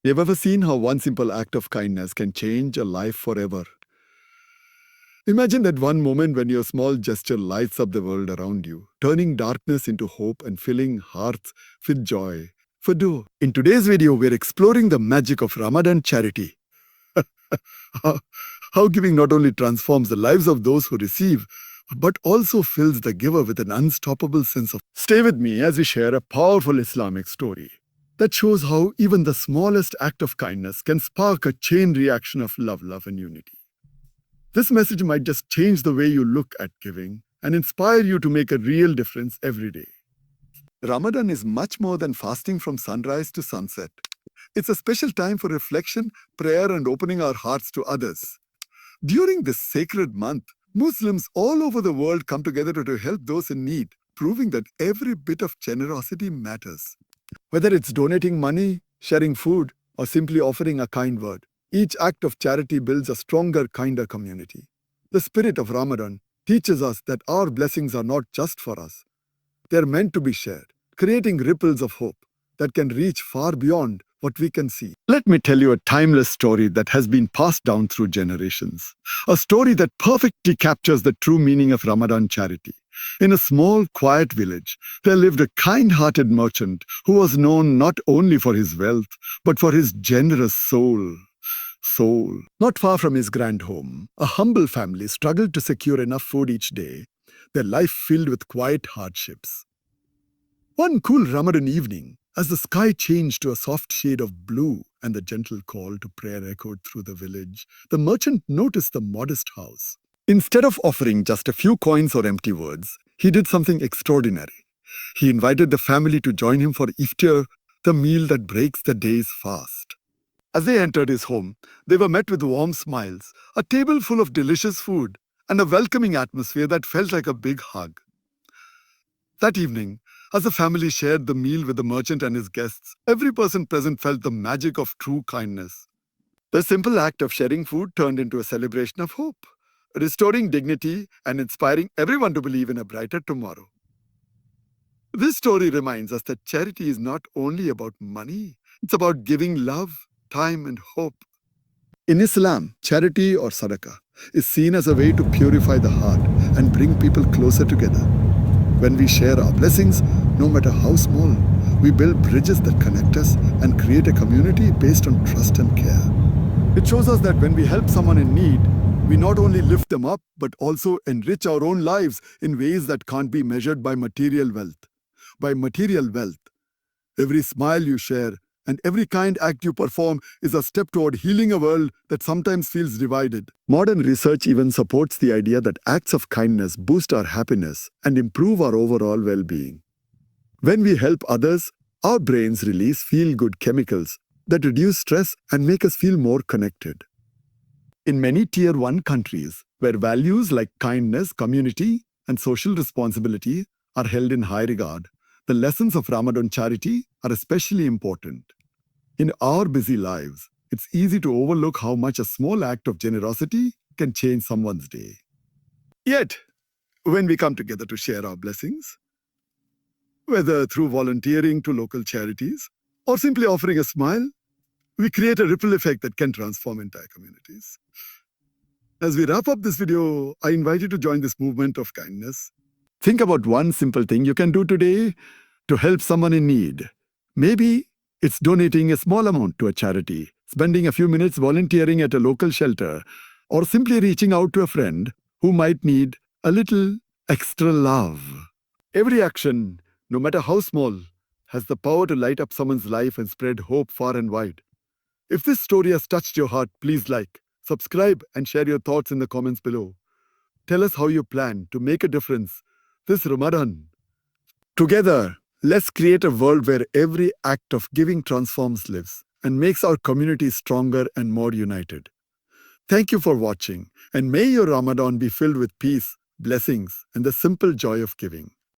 You've ever seen how one simple act of kindness can change a life forever? Imagine that one moment when your small gesture lights up the world around you, turning darkness into hope and filling hearts with joy. In today's video, we're exploring the magic of Ramadan charity. how how giving not only transforms the lives of those who receive, but also fills the giver with an unstoppable sense of. Stay with me as we share a powerful Islamic story that shows how even the smallest act of kindness can spark a chain reaction of love, and unity. This message might just change the way you look at giving and inspire you to make a real difference every day. Ramadan is much more than fasting from sunrise to sunset. It's a special time for reflection, prayer, and opening our hearts to others. During this sacred month, Muslims all over the world come together to help those in need, proving that every bit of generosity matters. Whether it's donating money, sharing food, or simply offering a kind word, each act of charity builds a stronger, kinder community. The spirit of Ramadan teaches us that our blessings are not just for us. They're meant to be shared, creating ripples of hope that can reach far beyond what we can see. Let me tell you a timeless story that has been passed down through generations. A story that perfectly captures the true meaning of Ramadan charity. In a small, quiet village, there lived a kind-hearted merchant who was known not only for his wealth, but for his generous soul. Not far from his grand home, a humble family struggled to secure enough food each day, their life filled with quiet hardships. One cool Ramadan evening, as the sky changed to a soft shade of blue and the gentle call to prayer echoed through the village, the merchant noticed the modest house. Instead of offering just a few coins or empty words, he did something extraordinary. He invited the family to join him for Iftar, the meal that breaks the day's fast. As they entered his home, they were met with warm smiles, a table full of delicious food, and a welcoming atmosphere that felt like a big hug. That evening, as the family shared the meal with the merchant and his guests, every person present felt the magic of true kindness. The simple act of sharing food turned into a celebration of hope, restoring dignity and inspiring everyone to believe in a brighter tomorrow. This story reminds us that charity is not only about money, it's about giving love, time, and hope. In Islam, charity or sadaqah is seen as a way to purify the heart and bring people closer together. When we share our blessings, no matter how small, we build bridges that connect us and create a community based on trust and care. It shows us that when we help someone in need, we not only lift them up, but also enrich our own lives in ways that can't be measured by material wealth. By material wealth, every smile you share and every kind act you perform is a step toward healing a world that sometimes feels divided. Modern research even supports the idea that acts of kindness boost our happiness and improve our overall well-being. When we help others, our brains release feel-good chemicals that reduce stress and make us feel more connected. In many Tier 1 countries, where values like kindness, community, and social responsibility are held in high regard, the lessons of Ramadan charity are especially important. In our busy lives, it's easy to overlook how much a small act of generosity can change someone's day. Yet, when we come together to share our blessings, whether through volunteering to local charities or simply offering a smile, we create a ripple effect that can transform entire communities. As we wrap up this video, I invite you to join this movement of kindness. Think about one simple thing you can do today to help someone in need. Maybe it's donating a small amount to a charity, spending a few minutes volunteering at a local shelter, or simply reaching out to a friend who might need a little extra love. Every action, no matter how small, has the power to light up someone's life and spread hope far and wide. If this story has touched your heart, please like, subscribe, and share your thoughts in the comments below. Tell us how you plan to make a difference this Ramadan. Together, let's create a world where every act of giving transforms lives and makes our community stronger and more united. Thank you for watching, and may your Ramadan be filled with peace, blessings, and the simple joy of giving.